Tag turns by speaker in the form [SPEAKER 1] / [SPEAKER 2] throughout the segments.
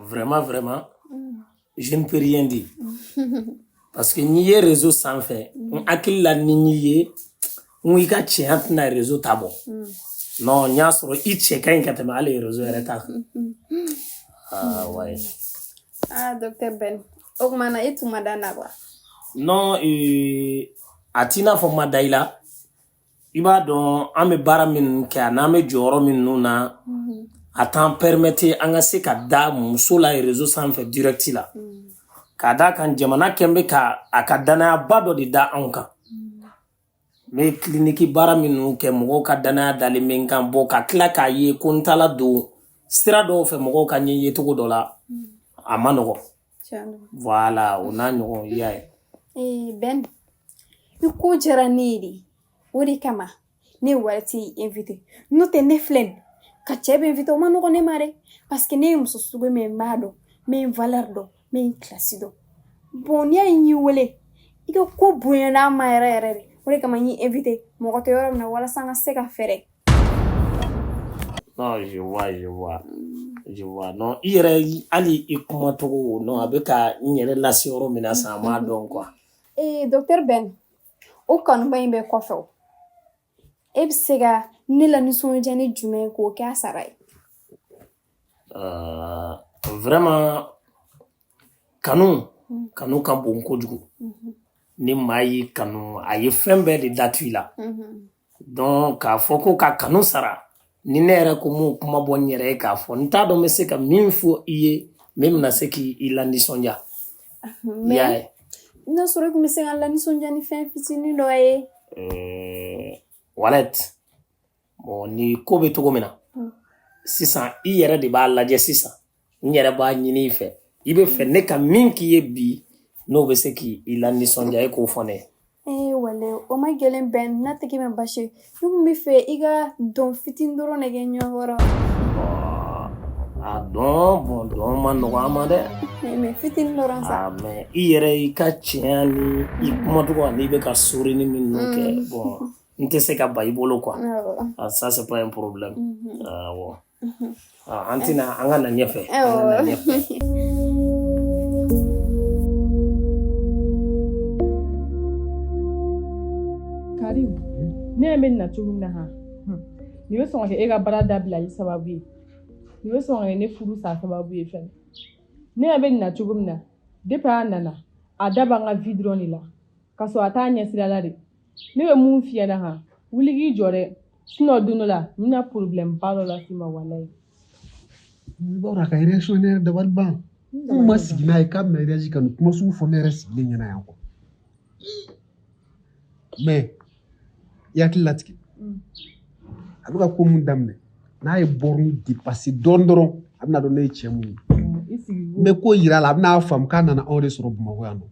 [SPEAKER 1] Vraiment, je ne peux rien dire. Parce que n'i ye réseau sanfɛ n hakili la ni n'i ye n ko i ka tiɲɛ tɛna réseau ta bɔ non n y'a sɔrɔ i cɛ ka ɲi ka tɛmɛ hali réseau yɛrɛ ta kan ouais.
[SPEAKER 2] Docteur Ben o tuma na i tun ma da na quoi
[SPEAKER 1] non a t'i n'a fɔ ma da i la i b'a dɔn an bɛ baara min kɛ a n'an bɛ jɔyɔrɔ min na a t'an permettre an ka se ka da muso la réseau sanfɛ direct la k'a da kan jamana kɛn bɛ ka a ka danayaba dɔ de da anw kan n bɛ kiliniki baara minnu kɛ mɔgɔw ka danaya dalen bɛ n kan bɔ ka tila k'a ye ko n taala don sira dɔw fɛ mɔgɔw ka ɲɛ ye cogo dɔ la a ma nɔgɔ voilà o n'a ɲɔgɔn i y'a ye.
[SPEAKER 2] Ben i ko jara ne ye de o de kama ne wari t'i invité n'o tɛ ne filɛ ka cɛ bɛ invité o ma nɔgɔ ne ma dɛ parce que ne ye muso sugu min b'a dɔn n bɛ n valeur dɔn n bɛ n classe dɔn bon n'i y'a ye n y'i wele i ka ko bonyana a ma yɛrɛ yɛrɛ de o de kama n y'i invité mɔgɔ tɛ yɔrɔ min na walasa n ka se ka fɛɛrɛ.
[SPEAKER 1] Non, je vois. Non, i yɛrɛ hali i kumacogo non a bɛ ka n yɛrɛ lase yɔrɔ min na sa a m'a dɔn quoi.
[SPEAKER 2] Docteur Ben o kanuba in bɛ kɔfɛ o e bɛ se ka ne la nisɔndiya ni jumɛn ye k'o kɛ a sara ye.
[SPEAKER 1] Vraiment kanu ka bon kojugu ni maa y'i kanu a ye fɛn bɛɛ de datu i la donc k'a fɔ ko ka kanu sara ni ne yɛrɛ ko m'o kuma bɔ n yɛrɛ ye k'a fɔ n t'a dɔn n bɛ se ka min fɔ i ye min bɛna se k'i la nisɔndiya i y'a ye.
[SPEAKER 2] n'a sɔrɔ i tun bɛ se ka la nisɔndiya ni fɛn fitinin dɔ ye.
[SPEAKER 1] Walette bon ni ko bɛ cogo min na sisan i yɛrɛ de b'a lajɛ sisan n yɛrɛ b'a ɲini i fɛ i bɛ fɛ ne ka min k'i ye bi n'o bɛ se k'i la nisɔndiya e k'o fɔ ne ye.
[SPEAKER 2] Wale o ma gɛlɛn bɛn n'a tigi ma basi ne tun bɛ fɛ i ka dɔn fitinin dɔrɔn de kɛ ɲɔgɔn kɔrɔ.
[SPEAKER 1] A dɔn ma nɔgɔ an ma dɛ.
[SPEAKER 2] Mais fitinin dɔrɔn sa.
[SPEAKER 1] Mais i yɛrɛ i ka tiɲɛ ni i kumacogo ani i bɛ ka sori ni minnu kɛ bon n tɛ se ka ba i bolo quoi. Ça c'est pas un problème. Awɔ. An tɛna an ka na ɲɛfɛ.
[SPEAKER 3] Karim ne bɛ na cogo min na ha ni bɛ sɔn ka kɛ e ka baara dabila i sababu ye ni bɛ sɔn ka kɛ ne furu sa sababu ye fɛnɛ ne bɛ na cogo min na depuis a nana a da b'an ka vie dɔrɔn de la ka sɔrɔ a t'a ɲɛsira la de ne bɛ mun f'i ɲɛna ha wuli k'i jɔ dɛ sinon don dɔ la n bɛna problème ba dɔ las'i ma walayi.
[SPEAKER 4] I b'a dɔn a ka réaction ne yɛrɛ dabali ban n ma sigi n'a ye k'a bɛna réagir ka nin kuma sugu fɔ ne yɛrɛ sigilen ɲɛna yan quoi mais i hakili latigɛ a bɛ ka ko mun daminɛ n'a ye borne dépasser dɔɔnin dɔrɔn a bɛna dɔn ne ye cɛ mun ye n bɛ ko yira a la a bɛna faamu k'a nana anw de sɔrɔ Bamakɔ yan nɔ.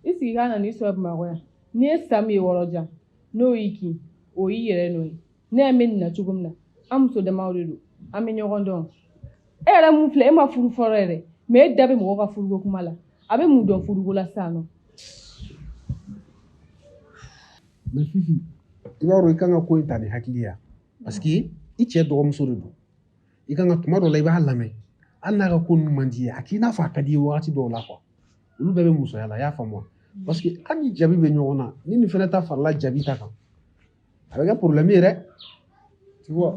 [SPEAKER 3] I sigi k'a nana i sɔrɔ Bamakɔ yan n'i ye san min ye Wɔlɔjan n'o y'i kin o y'i yɛrɛ nɔ ye ne bɛ nin na cogo min na an muso damaw de don an bɛ ɲɔgɔn dɔn e yɛrɛ mun filɛ e ma furu fɔlɔ yɛrɛ mais e da bɛ mɔgɔw ka furuko kuma la a bɛ mun dɔn furuko la sisan nɔ.
[SPEAKER 4] Mais Fifi i b'a dɔn i kan ka ko in ta ni hakili ya parce que i cɛ dɔgɔmuso de don i kan ka tuma dɔ la i b'a lamɛn hali n'a ka ko ninnu man di ye a k'i n'a fɔ a ka di ye wagati dɔw la quoi olu bɛɛ bɛ musoya la i y'a faamu parce que hali ni jabi bɛ ɲɔgɔn na ni nin fɛnɛ ta farala jabi ta kan a bɛ kɛ problème ye dɛ tu vois.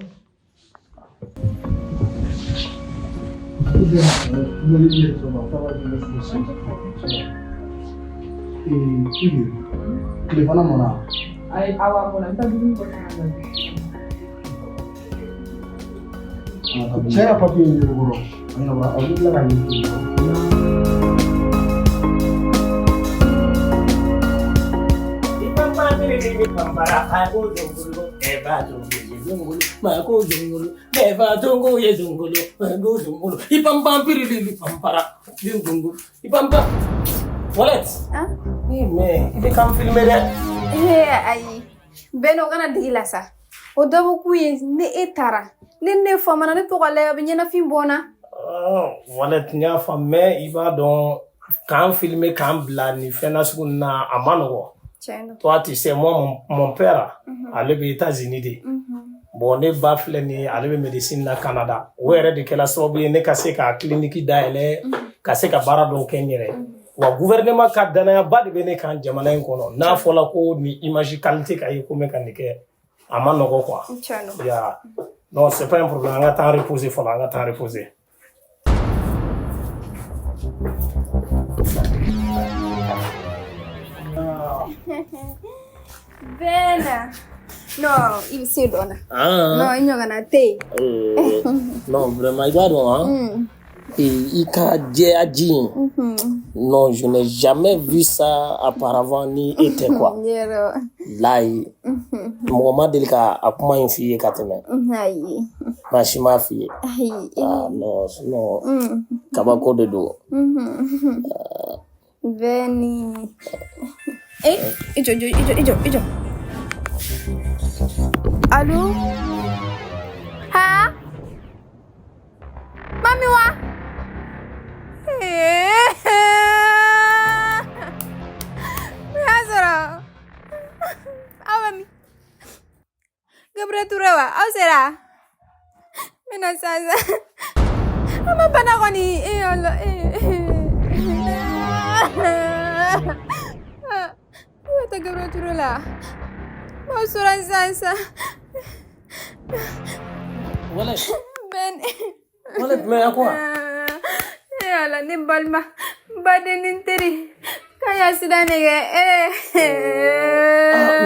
[SPEAKER 5] Telefona mɔna
[SPEAKER 3] Awa mɔna n ta dumuni bɔ ka na.
[SPEAKER 5] cɛ ka papier in de bolo a bɛ tila ka ɲɛ
[SPEAKER 1] Walette. Mais i bɛ kan filmer dɛ.
[SPEAKER 2] Ayi Ben o kana digi la sa o dɔ bɛ k'u ye ni e taara ni ne famana ne tɔgɔ la a bɛ ɲɛnafin bɔ n na.
[SPEAKER 1] Walette n y'a faamu mais i b'a dɔn k'an filmer k'an bila nin fɛn nasugu ninnu na a ma nɔgɔn. Toi tu sais moi mon père ale bɛ États-Unis de bon ne ba filɛ nin ye ale bɛ médecine na Canada o yɛrɛ de kɛla sababu ye ne ka se ka clinique dayɛlɛ ka se ka baara dɔw kɛ n yɛrɛ wa gouvernement ka danayaba de bɛ ne kan jamana in kɔnɔ n'a fɔla ko ni image qualité ka ye ko n bɛ ka nin kɛ a ma nɔgɔ quoi ya non c'est pas un problème an ka taa reposer fɔlɔ an ka taa reposer
[SPEAKER 2] Bena. No, il si dona. No, il ɲɔgɔnna tɛ yen.
[SPEAKER 1] Non, vraiment, il b'a dɔn, hein? Et il a dit, non, je n'ai jamais vu ça auparavant ni été quoi. Là, mɔgɔ ma deli ka a kuma in f'i ye ka tɛmɛ. Maa si m'a f'i ye. Ah, non, sinon, kabako de don.
[SPEAKER 2] Beni. Ijo. Allô? Ha? Mami wa? Azara. Awami. Gabriel Turewa, aw sera? Mina sasa. Ama bana koni Allah. Wata Gabriel Turela. Mau suran sasa.
[SPEAKER 1] Wala.
[SPEAKER 2] Ben.
[SPEAKER 1] Wala mais à quoi?
[SPEAKER 2] Yala ni balma. Baden interi. Kaya sidanege.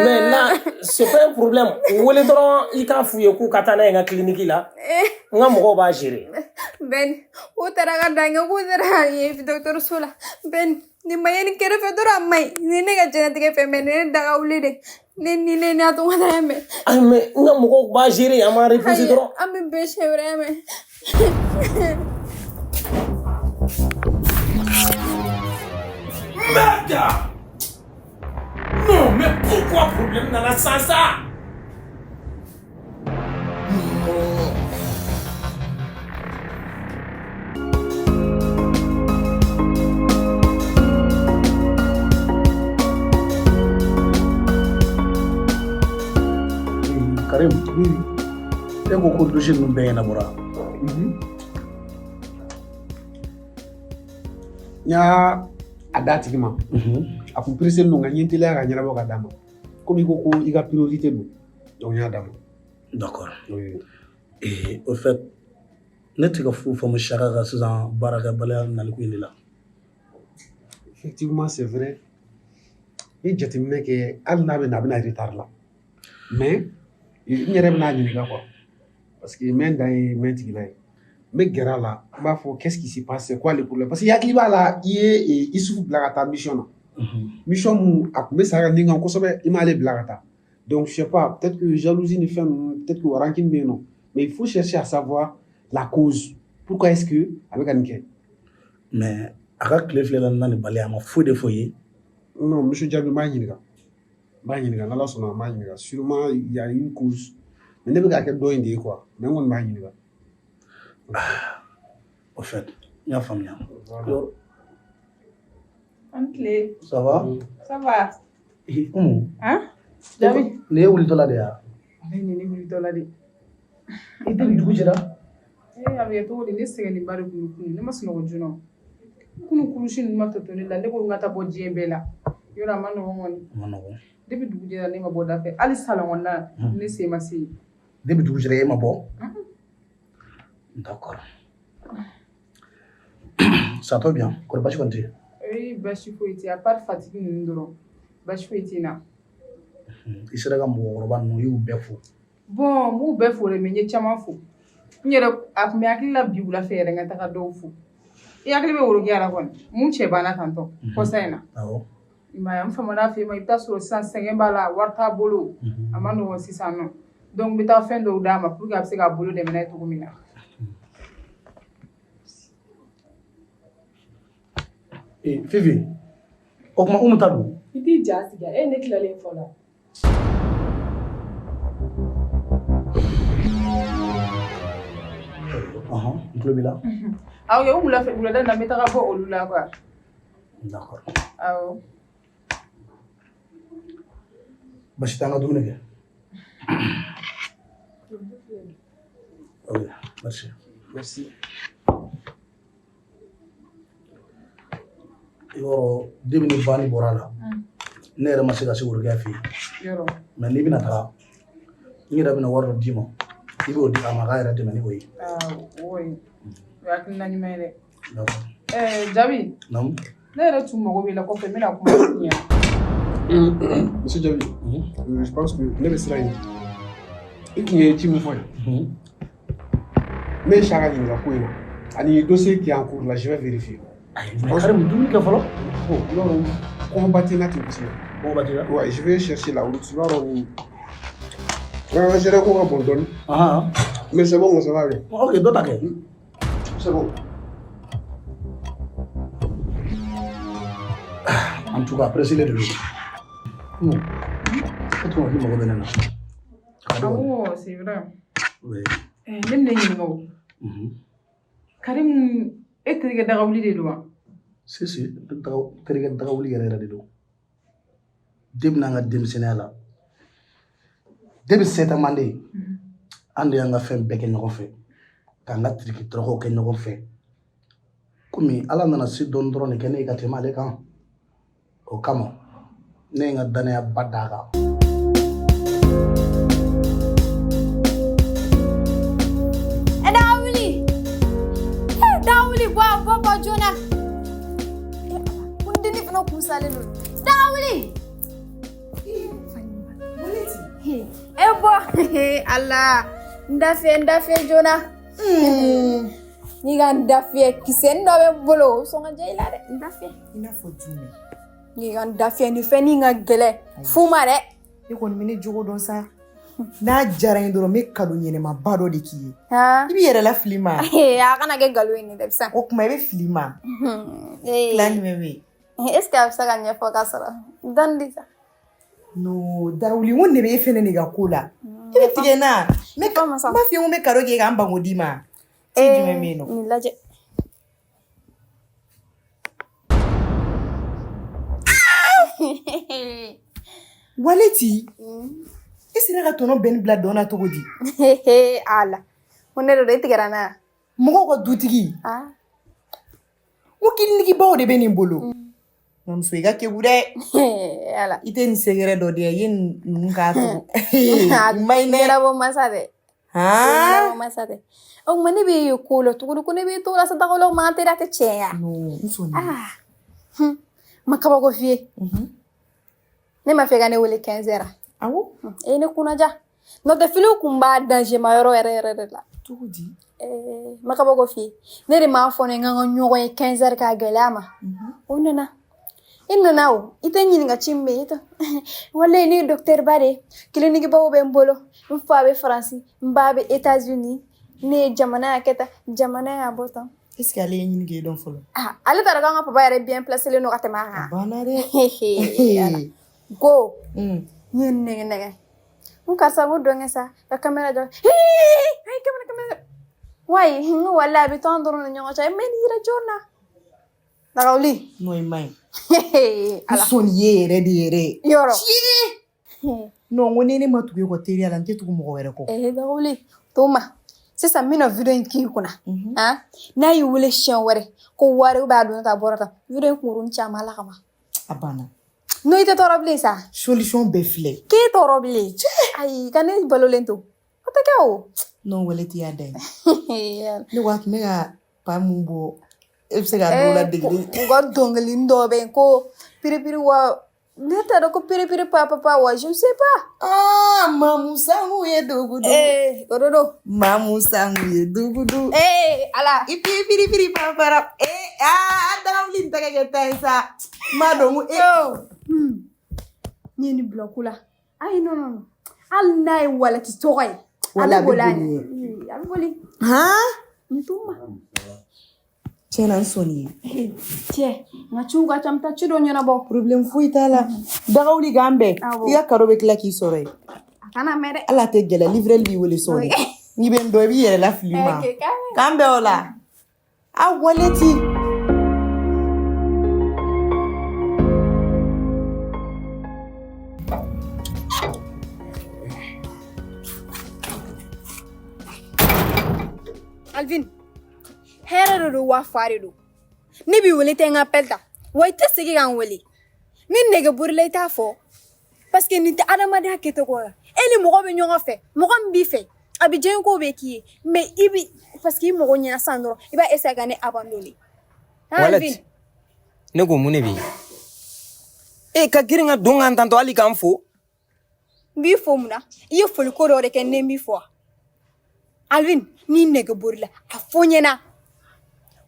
[SPEAKER 1] Mais là, c'est pas un problème. Wala dɔrɔn I k'a f'u ye k'u ka taa n'a ye n ka clinique la. N ka mɔgɔw b'a gérer.
[SPEAKER 2] Ben, o taara ka dange k'u sera ye dɔgɔtɔrɔso la. Ben, ni ma ye ni kɛrɛfɛ dɔrɔn a ma ɲi. Ni ne ka diɲɛlatigɛ fɛn bɛɛ ni ne daga wuli de. Ne a tɔgɔ da yan mɛn.
[SPEAKER 1] Ah mais n ka mɔgɔw b'a gérer an m'a reposer dɔrɔn.
[SPEAKER 2] An bɛ bɛɛ siɲɛ wɛrɛ yan mɛn.
[SPEAKER 1] Merde! Non, mais pourquoi problème nana sans ça?
[SPEAKER 5] Karim, e ko ko dossier ninnu bɛɛ ɲɛnabɔra.
[SPEAKER 4] N y'a a d'a tigi ma a kun perese non ka ɲɛ teliya ka ɲɛnabɔ ka d'a ma komi I ko ko I ka priorité don donc n y'a d'a ma.
[SPEAKER 5] D'accord. Et au fait, ne tɛ ka foyi faamu Saka ka sisan baarakɛbaliya nali ko in de la.
[SPEAKER 4] Effectivement c'est vrai n ye jateminɛ kɛ hali n'a bɛ na a bɛna retard la mais n yɛrɛ bɛna ɲininka quoi parce que mɛ dan ye mɛ tigila ye n bɛ gɛrɛ a la n b'a fɔ qu'est-ce qui se passe c'est quoi le problème parce que I hakili b'a la I ye Isufu bila ka taa mission na mission mun a kun bɛ sa ka nin kan kosɛbɛ I m'ale bila ka taa donc je sais pas peut-être que jalousie ni fɛn ninnu peut-être que rancune bɛ yen nɔ mais il faut chercher à savoir la cause pourquoi est-ce que a bɛ ka nin kɛ.
[SPEAKER 5] Mais a ka tile filɛ la na ni bali a ma foyi de fɔ ye.
[SPEAKER 4] Non monsieur Jaabi n b'a ɲininka n'Ala sɔnna n b'a ɲininka sûrement il y a une cause mais ne bɛ ka kɛ dɔ in de ye quoi mais n kɔni b'a ɲininka.
[SPEAKER 5] Au fait, n y'a faamuya.
[SPEAKER 3] An tile.
[SPEAKER 5] Ça va?
[SPEAKER 3] Ça va.
[SPEAKER 5] Umu.
[SPEAKER 3] Han? Jaabi.
[SPEAKER 5] Nin ye wulitɔla de ye wa?
[SPEAKER 3] Ale nin ne wulitɔla de.
[SPEAKER 5] I tɛ dugu jɛra?
[SPEAKER 3] A bɛ kɛ cogo di ne sɛgɛnniba de kun kunun ne ma sunɔgɔ joona. Kunun kurusi ninnu ma tɔ to ne la ne ko n ka taa bɔ diɲɛ bɛɛ la. Yɔrɔ a ma nɔgɔn kɔni.
[SPEAKER 5] A ma nɔgɔn.
[SPEAKER 3] Depuis dugu jɛra ne ma bɔ da fɛ hali salon kɔnɔna ne se ma se yen.
[SPEAKER 5] Depuis dugu jɛra e ma bɔ? D'accord. Ça va bien? Kɔri basi kɔni tɛ yen?
[SPEAKER 3] Basi foyi tɛ yen à part fatigue ninnu dɔrɔn basi foyi tɛ n na.
[SPEAKER 5] I sera ka mɔgɔkɔrɔba ninnu I y'u bɛɛ fo.
[SPEAKER 3] Bon m'u bɛɛ fo dɛ mais n ye caman fo. N yɛrɛ a kun bɛ hakili la bi wula fɛ yɛrɛ n ka taga dɔw fo. I hakili bɛ worokiya la kɔni mun cɛ banna tantɔ kɔsa in na.
[SPEAKER 5] Awɔ.
[SPEAKER 3] I m'a ye n famana fɛ ma I bɛ taa sɔrɔ sisan sɛgɛn b'a la wari t'a bolo a ma nɔgɔn sisan nɔ donc n bɛ taa fɛn dɔw d'a ma pour que a bɛ se k'a bolo dɛmɛ n'a ye cogo min na.
[SPEAKER 5] Fifi, o kuma Umu ta don?
[SPEAKER 3] I t'i ja sigi ne tilalen fɔlɔ.
[SPEAKER 5] N tulo b'i la.
[SPEAKER 3] Awɔ kɛ wulada in na n bɛ taga bɔ olu la quoi.
[SPEAKER 5] D'accord.
[SPEAKER 3] Awɔ.
[SPEAKER 5] Basi t'an ka dumuni kɛ. Ok, merci.
[SPEAKER 4] Merci.
[SPEAKER 5] Yɔrɔ den ni bani bɔra la ne yɛrɛ ma se ka se worokɛ fɛ yen mɛ n'i bɛna taga n yɛrɛ bɛna wari dɔ d'i ma i b'o di a ma k'a yɛrɛ dɛmɛ ni o ye.
[SPEAKER 3] O ye hakilina ɲuman ye dɛ.
[SPEAKER 5] D'accord.
[SPEAKER 3] Jabi
[SPEAKER 5] Naamu.
[SPEAKER 3] ne yɛrɛ tun mago b'i la kɔfɛ n bɛna kuma f'i ɲɛna.
[SPEAKER 4] Monsieur Jabi, je pense que ne bɛ siran yen. I tun ye ci min fɔ yan. Ne ye Saka ɲininka ko in na ani dossier qui est en cours là, je vais vérifier.
[SPEAKER 5] Mais Karim, dumuni kɛ fɔlɔ.
[SPEAKER 4] Non, kɔngɔba tɛ n na ten kosɛbɛ.
[SPEAKER 5] Kɔngɔba t'i la.
[SPEAKER 4] Ouais, je vais chercher la route. Tu vas dɔn n gérer ko ka bon dɔɔni. Mais c'est bon, ça va aller.
[SPEAKER 5] Ok, dɔ ta kɛ.
[SPEAKER 4] C'est bon.
[SPEAKER 5] En tout cas, pressé-le de l'eau. Non. E tun hakili mago bɛ ne na.
[SPEAKER 3] Awɔ, c'est vrai.
[SPEAKER 5] Oui.
[SPEAKER 3] Ne bɛna ɲininka o. Karim e terikɛ dagawuli de don wa?
[SPEAKER 5] Si, terikɛ dagawuli yɛrɛ yɛrɛ de don. Depuis n'an ka denmisɛnniya la. Depuis 7 ans man de ye. An de y'an ka fɛn bɛɛ kɛ ɲɔgɔn fɛ. K'an ka tiriki tɔrɔkɔw kɛ ɲɔgɔn fɛ. Komi Ala nana se dɔɔni dɔrɔn de kɛ ne ye ka tɛmɛ ale kan. O kama ne ye n ka danayaba d'a kan.
[SPEAKER 2] Dawuli bɔ joona. Ko n denni fana kun salen don. Dawuli. E bɔ Ala n dafiya joona. N'i ka n dafiya kisɛnin dɔ bɛ n bolo o sɔn ka diya i la dɛ. N dafiya.
[SPEAKER 6] I n'a fɔ jumɛn?
[SPEAKER 2] N'i ka n dafiya ni fɛn ka gɛlɛn fu ma dɛ.
[SPEAKER 6] E kɔni bɛ ne jogo dɔn sa. N'a diyara n ye dɔrɔn n bɛ kado ɲɛnɛmaba dɔ de k'i ye. I b'i yɛrɛ la fili ma.
[SPEAKER 2] A kana kɛ nkalon ye nin dɛ sisan.
[SPEAKER 6] O tuma i bɛ fili ma. Tila jumɛn bɛ yen?
[SPEAKER 2] Est ce que a bɛ se ka ɲɛfɔ k'a sɔrɔ dɔɔni di sa.
[SPEAKER 6] Non, Darawuli n ko ne bɛ e fɛnɛ de ka ko la. I bɛ tigɛ n na. N b'a f'i ye n ko n bɛ kado k'e k'an bango d'i ma. Ti jumɛn bɛ yen nɔ?
[SPEAKER 2] Nin lajɛ.
[SPEAKER 6] Waleti. I sera ka tɔnɔ bɛn bila dɔn na cogo di?
[SPEAKER 2] Ala. Ko ne de don e tigɛra n na.
[SPEAKER 6] Mɔgɔw ka dutigi. N ko kilinikibaw de bɛ nin bolo. Nka muso i ka kegu dɛ.
[SPEAKER 2] Ala.
[SPEAKER 6] I tɛ nin sɛgɛrɛ dɔ de ye. I ye ninnu k'a tugu. Ma ɲi dɛ.
[SPEAKER 2] Ɲɛnabɔ masa dɛ. Ɲɛnabɔ masa dɛ. O tuma ne bɛ ye ko la tuguni ko ne bɛ to la sa dagawulaw ma teri a tɛ tiɲɛ ya.
[SPEAKER 6] Non, n sɔnna.
[SPEAKER 2] Ma kabako f'i ye. Ne ma fɛ ka ne wele 15 heures.
[SPEAKER 6] Awɔ.
[SPEAKER 2] E ne kunnaja. N'o tɛ filiw kun b'a danger ma yɔrɔ yɛrɛ de la.
[SPEAKER 6] Cogo di?
[SPEAKER 2] Ma kabako f'i ye. Ne de m'a fɔ ne n ka ɲɔgɔn ye 15 heures k'a gɛlɛya ma. O nana. I nana o. I tɛ ɲininka ci min bɛ yen. Walayi ne ye docteur ba de ye. Kilinikibaw bɛ n bolo. N fa bɛ Faransi. N ba bɛ États-Unis. Ne ye jamana y'a kɛ tan. Jamana y'a bɔ tan.
[SPEAKER 6] Est-ce que ale ye ɲini k'e dɔn fɔlɔ?
[SPEAKER 2] Ale t'a dɔn k'an ka papa yɛrɛ bien placé len don ka tɛmɛ a kan.
[SPEAKER 6] Banna dɛ.
[SPEAKER 2] Ko. N ye nɛgɛ. N karisa ko dɔnkɛ sa. Ka caméra jɔ. Ayi caméra. Wayi n ko walayi a bɛ to an dɔrɔn ni ɲɔgɔn cɛ. Mais nin yɛrɛ jɔn na. Dagawuli.
[SPEAKER 6] Non i man ɲi. N sɔnni ye yɛrɛ de yɛrɛ.
[SPEAKER 2] Yɔrɔ.
[SPEAKER 6] Non n ko ni ne ma tugu e kɔ teriya la n tɛ tugu mɔgɔ wɛrɛ kɔ.
[SPEAKER 2] Dagawuli. To ma. Sisan n bɛna video in k'i kunna. N'a y'i wele siɲɛ wɛrɛ ko wari b'a don ta bɔra tan. Video in kunkuru caman ala kama.
[SPEAKER 6] A banna.
[SPEAKER 2] No i tɛ tɔɔrɔ bilen sa.
[SPEAKER 6] Solution bɛɛ filɛ.
[SPEAKER 2] K'e tɔɔrɔ bilen. Ayi ka ne balolen to. O tɛ kɛ o.
[SPEAKER 6] Non wele t'i y'a da ye. Ne ko a tun bɛ ka pa mun bɔ e bɛ se k'a dɔw la degeli.
[SPEAKER 2] U ka dɔnkili dɔ bɛ yen ko piripiri wa. Ne t'a dɔn ko piripiri papa wa je ne sais pas.
[SPEAKER 6] Mamu sangu ye dogudu.
[SPEAKER 2] O de don.
[SPEAKER 6] Mamu sangu ye dogudu.
[SPEAKER 2] Ala.
[SPEAKER 6] I piripiri papa. Dagawuli n tɛgɛ kɛ ta ye sa. Ma dɔn ko
[SPEAKER 2] n ye nin bila ku la. Ayi non. Hali n'a ye walati tɔgɔ ye.
[SPEAKER 6] Wala a bɛ boli
[SPEAKER 2] ye. A bɛ boli. Nin t'o ma.
[SPEAKER 6] Tiɲɛna n sɔnni ye.
[SPEAKER 2] Tiɲɛ n ka ciw ka ca n bɛ taa ci dɔ ɲɛnabɔ.
[SPEAKER 6] Problème foyi t'a la. Dagawuli k'an bɛn. I ka karo bɛ tila k'i sɔrɔ yen.
[SPEAKER 2] A kana mɛn dɛ.
[SPEAKER 6] Ala tɛ gɛlɛ livrel b'i wele sɔɔni. N'i bɛ n dɔn i b'i yɛrɛ lafili ma. K'an bɛn o la. A waleti.
[SPEAKER 2] Alvin, hɛrɛ de don wa fa de don. Ne b'i wele tɛ n ka appel ta. Wa i tɛ segin ka n wele. Ni nege burula I t'a fɔ. Parce que nin tɛ adamadenya kɛcogo ye. E ni mɔgɔ bɛ ɲɔgɔn fɛ. Mɔgɔ min b'i fɛ. A bɛ diɲɛ ko bɛ k'i ye. Mais I bi parce que I mɔgɔ ɲɛna sisan dɔrɔn I b'a essayer ka ne abandonner.
[SPEAKER 7] Wallet. Ne ko mun de bɛ yen? Ka girin ka don kan tantɔ hali k'an fo.
[SPEAKER 2] N b'i fo mun na? I ye foli ko dɔ de kɛ ne b'i fo wa? Alvin, ni nege burula a fɔ n ɲɛna.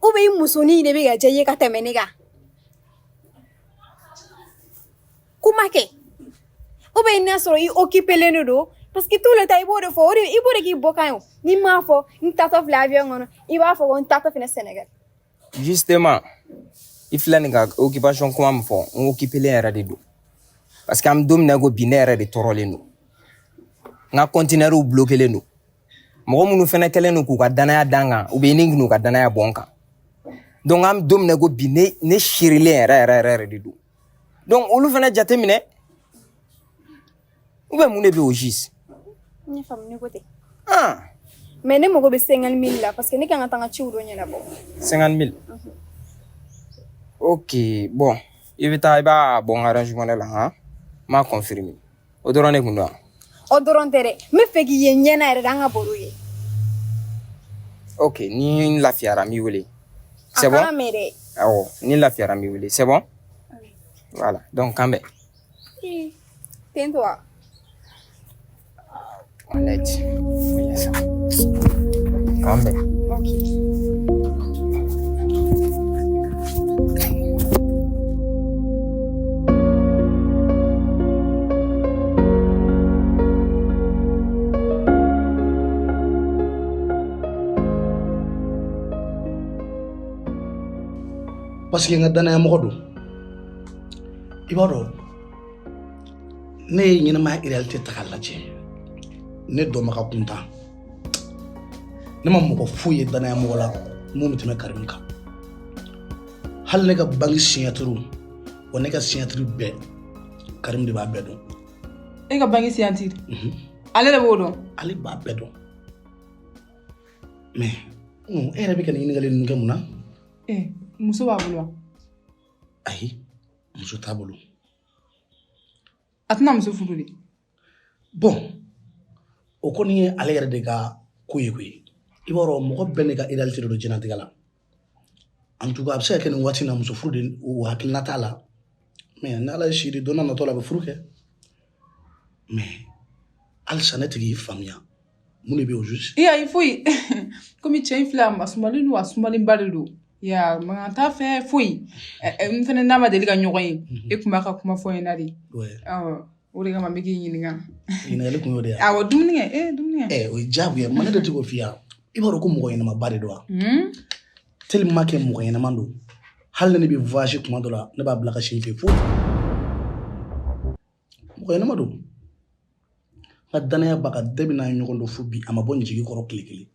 [SPEAKER 2] Ou bien I musonin de bɛ ka diya I ye ka tɛmɛ ne kan. Kuma kɛ. Ou bien n'a sɔrɔ I occupélen de don parce que tout le temps I b'o de fɔ I b'o de k'i bɔkan ye o. N'i m'a fɔ n taatɔ filɛ avion kɔnɔ I b'a fɔ ko n taatɔ fɛnɛ Sénégal.
[SPEAKER 7] Justement, I filɛ nin ka occupation kuma min fɔ n occupélen yɛrɛ de don. Parce que an bɛ don min na ko bi ne yɛrɛ de tɔɔrɔlen don. N ka conteneurs bloquélen don. Mɔgɔ minnu fɛnɛ kɛlen don k'u ka danaya d'an kan ou bien ni k'u ka danaya bɔ n kan. Donc an bɛ don min na ko bi ne sirilen yɛrɛ de don. Donc olu fɛnɛ jate minɛ ou bien mun de bɛ o gis?
[SPEAKER 2] N y'a faamu ne ko ten. Mais ne mago bɛ 50 000 la parce que ne kan ka taa n ka ciw dɔ ɲɛnabɔ.
[SPEAKER 7] 50 000. Ok, bon. I bɛ taa I b'a bɔ n ka arrangement la han. N m'a confirmer. O dɔrɔn ne kun don wa?
[SPEAKER 2] O dɔrɔn tɛ dɛ. N bɛ fɛ k'i ye ɲɛna yɛrɛ de an ka baro ye.
[SPEAKER 7] Ok, ni n lafiyara n b'i wele. C'est bon?
[SPEAKER 2] A kana mɛn dɛ.
[SPEAKER 7] Awɔ, ni n lafiyara n b'i wele. C'est bon? Voilà, donc kan bɛn.
[SPEAKER 2] Ten to wa?
[SPEAKER 7] Wallet. Kan bɛn.
[SPEAKER 5] Parce que n ka danaya mɔgɔ don. I b'a dɔn ne ye ɲɛnamaya réalité ta k'a lajɛ ne dɔnbaga kuntan ne ma mɔgɔ foyi ye danaya mɔgɔ la mun bɛ tɛmɛ Karimu kan. Hali ne ka banque signature wa ne ka signature bɛɛ Karimu de b'a bɛɛ dɔn.
[SPEAKER 3] E ka banque signature? Ale de b'o dɔn?
[SPEAKER 5] Ale b'a bɛɛ dɔn. Mais e yɛrɛ bɛ ka nin ɲininkali ninnu kɛ mun na?
[SPEAKER 3] Muso b'a bolo wa?
[SPEAKER 5] Ayi, muso t'a bolo.
[SPEAKER 3] A tɛna muso furu de?
[SPEAKER 5] Bon, o kɔni ye ale yɛrɛ de ka ko ye koyi. I b'a dɔn mɔgɔ bɛɛ n'i ka réalité de don diɲɛlatigɛ la. En tout cas a bɛ se ka kɛ nin waati in na muso furu de o hakilina t'a la. Mais ni Ala ye si di don n'a nataw la a bɛ furu kɛ. Mais halisa ne tɛ k'i faamuya. Mun de bɛ o juste?
[SPEAKER 3] Ayi foyi. Komi cɛ in filɛ a sumalen don a sumalenba de don. Ya mankan t'a fɛ foyi. N fɛnɛ n'a ma deli ka ɲɔgɔn ye. E tun b'a ka kuma fɔ n ɲɛna de. Awɔ. O de kama n bɛ k'i ɲininka.
[SPEAKER 5] Ɲininkali kun y'o de ye.
[SPEAKER 3] Awɔ dumuni kɛ. Dumuni kɛ.
[SPEAKER 5] O ye diyagoya ye. Ne de tɛ k'o f'i ye. I b'a dɔn ko mɔgɔ ɲɛnamaba de don wa? Tellement que mɔgɔ ɲɛnama don. Hali ne bɛ voyage tuma dɔ la ne b'a bila ka si n fɛ foyi. Mɔgɔ ɲɛnama don. N ka danaya b'a kan bɛɛ bɛna ɲɔgɔn dɔn fo bi a ma bɔ n jigi kɔrɔ tile kelen.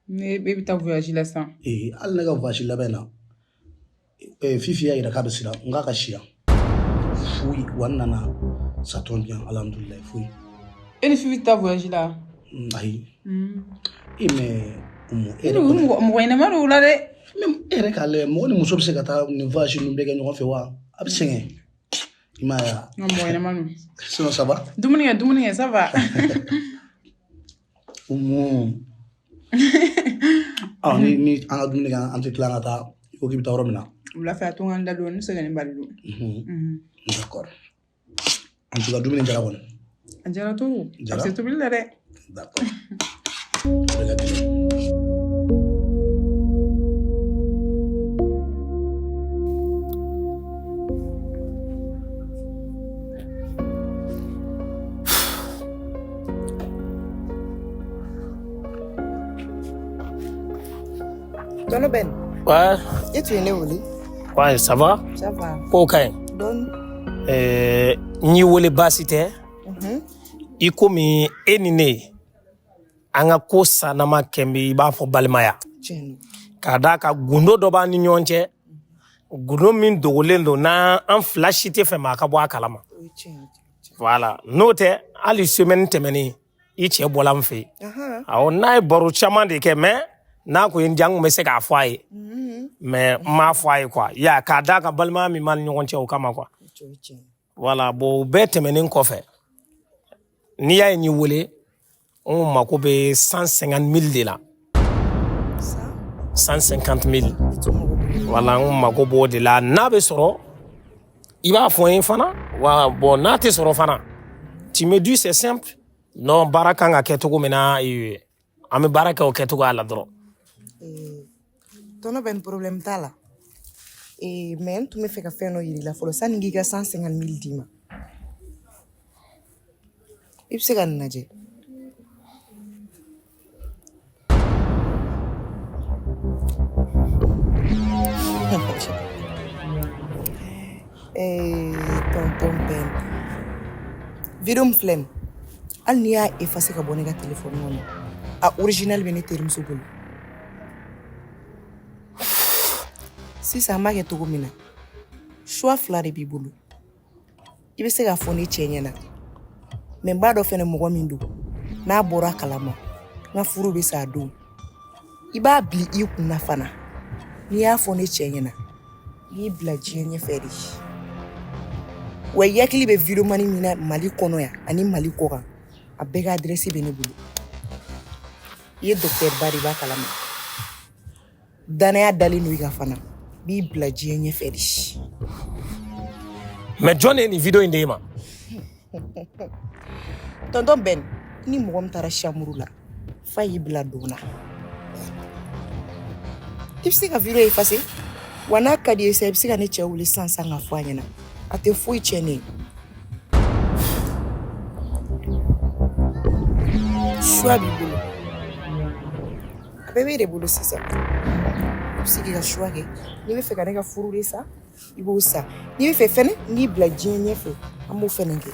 [SPEAKER 3] Ne bɛ taa voyage la sisan.
[SPEAKER 5] Hali ne ka voyage labɛn na Fifi y'a jira k'a bɛ siran n k'a ka si yan. Foyi wa n nana ça tombe bien alhamdulilayi foyi.
[SPEAKER 3] E ni Fifi taa voyage la?
[SPEAKER 5] Ayi. Mais
[SPEAKER 3] mɔgɔ ɲɛnama don o la dɛ.
[SPEAKER 5] E yɛrɛ k'a lajɛ mɔgɔ ni muso bɛ se ka taa nin voyage ninnu bɛɛ kɛ ɲɔgɔn fɛ wa? A bɛ sɛgɛn. I m'a ye wa?
[SPEAKER 3] Mɔgɔ ɲɛnama don.
[SPEAKER 5] Sinon ça va?
[SPEAKER 3] Dumuni kɛ ça va.
[SPEAKER 5] Ni an ka dumuni kɛ an tɛ tila an ka taa i ko k'i bɛ taa yɔrɔ min na.
[SPEAKER 3] Wula fɛ a to n ka n da don n sɛgɛnnen ba de don.
[SPEAKER 5] D'accord. En tout cas dumuni jara kɔni.
[SPEAKER 3] A jara trop. A bɛ se tobili la dɛ.
[SPEAKER 5] D'accord. O de ka gɛlɛn.
[SPEAKER 6] Tonton Ben.
[SPEAKER 1] Ouais.
[SPEAKER 6] Et tu es né où?
[SPEAKER 1] Ouais, ça va?
[SPEAKER 6] Ça va.
[SPEAKER 1] Ok.
[SPEAKER 6] Donne.
[SPEAKER 1] N'i wele baasi tɛ. I komi e ni ne an ka ko sannama kɛmɛ I b'a fɔ balimaya. K'a d'a kan gundo dɔ b'an ni ɲɔgɔn cɛ. Gundo min dogolen don n'an fila si tɛ fɛ maa ka bɔ a kalama. Voilà. N'o tɛ hali semaine tɛmɛnen I cɛ bɔla n fɛ yen. Awɔ n'a ye baro caman de kɛ mais n'a ko en jang me se ka fɔ a ye mais ma fɔ a ye quoi ya k'a da ka balima min man ɲɔgɔn cɛ o kama quoi voilà bon bɛɛ tɛmɛnen kɔfɛ n'i y'a ye ni wele on mako bɛ 150 000 de la 150 000 voilà on mako b'o de la n'a bɛ sɔrɔ i b'a fɔ n ye fana wa bon n'a tɛ sɔrɔ fana tu me dis c'est simple non baara kan ka kɛ cogo min na an bɛ baara kɛ o kɛcogoya la dɔrɔn.
[SPEAKER 6] Tɔnɔ bɛ ni problème t'a la mais n tun bɛ fɛ ka fɛn dɔ yir'i la fɔlɔ sanni n k'i ka 150 000 d'i ma i bɛ se ka nin lajɛ. Tonton Ben vidéo min filɛ nin hali n'i y'a effacer ka bɔ ne ka téléphone kɔnɔ a original bɛ ne terimuso bolo sisan an b'a kɛ cogo min na choix 2 de b'i bolo i bɛ se k'a fɔ ne cɛ ɲɛna mais n b'a dɔn fɛnɛ mɔgɔ min don n'a bɔra a kalama n ka furu bɛ sa a don i b'a bili i kunna fana n'i y'a fɔ ne cɛ ɲɛna i y'i bila diɲɛ ɲɛfɛ de wa i hakili bɛ vidéomani min na Mali kɔnɔ yan ani Mali kɔ kan a bɛɛ ka adresse bɛ ne bolo i ye docteur ba de b'a kalama danaya dalen don i kan fana b'i bila diɲɛ ɲɛfɛ de
[SPEAKER 1] mais jɔn ye nin vidéo in d'e ma
[SPEAKER 6] tonton Ben ni mɔgɔ min taara chambre la fa y'i bila don na i bɛ se ka vidéo effacer wa n'a ka di ye sa i bɛ se ka ne cɛ wele sisan ka fɔ a ɲɛna a tɛ foyi tiɲɛ ne ye choix b'i bolo a bɛɛ b'e de bolo sisan i bɛ se k'i ka choix kɛ n'i bɛ fɛ ka ne ka furu de sa i b'o sa n'i bɛ fɛ fɛnɛ n'i bila diɲɛ ɲɛfɛ an b'o fɛnɛ kɛ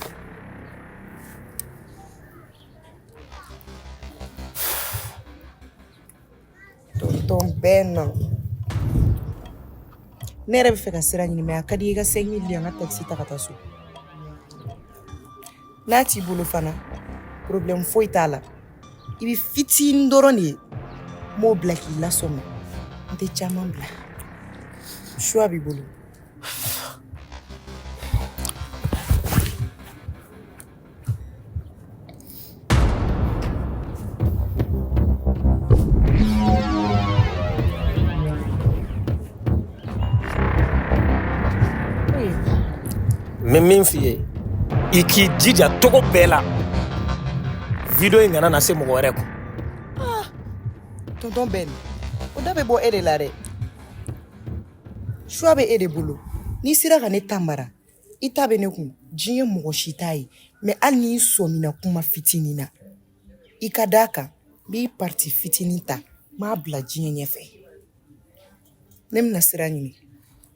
[SPEAKER 6] tonton Ben ne yɛrɛ bɛ fɛ ka sira ɲini mais a ka di i ka 5 000 di yan n ka taxi ta ka taa so n'a t'i bolo fana problème foyi t'a la i bɛ fitinin dɔrɔn de ye n b'o bila k'i lasɔmi n tɛ caman bila choix b'i bolo
[SPEAKER 1] mais min f'i ye i k'i jija togo bɛɛ la vidéo in kana na se mɔgɔ wɛrɛ kun
[SPEAKER 6] tonton Ben o da bɛ bɔ e de la dɛ choix bɛ e de bolo n'i sera ka ne ta mara i ta bɛ ne kun diɲɛ mɔgɔ si t'a ye mais hali n'i sɔmina kuma fitinin na i ka d'a kan n b'i parti fitinin ta n b'a bila diɲɛ ɲɛfɛ ne bɛna sira ɲini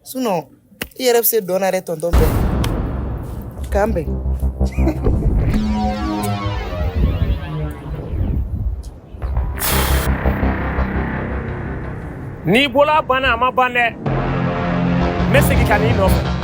[SPEAKER 6] sinon i yɛrɛ bɛ se dɔn na dɛ tonton Ben k'an bɛn
[SPEAKER 1] n'i bɔla a banna a ma ban dɛ n bɛ segin ka n'i nɔfɛ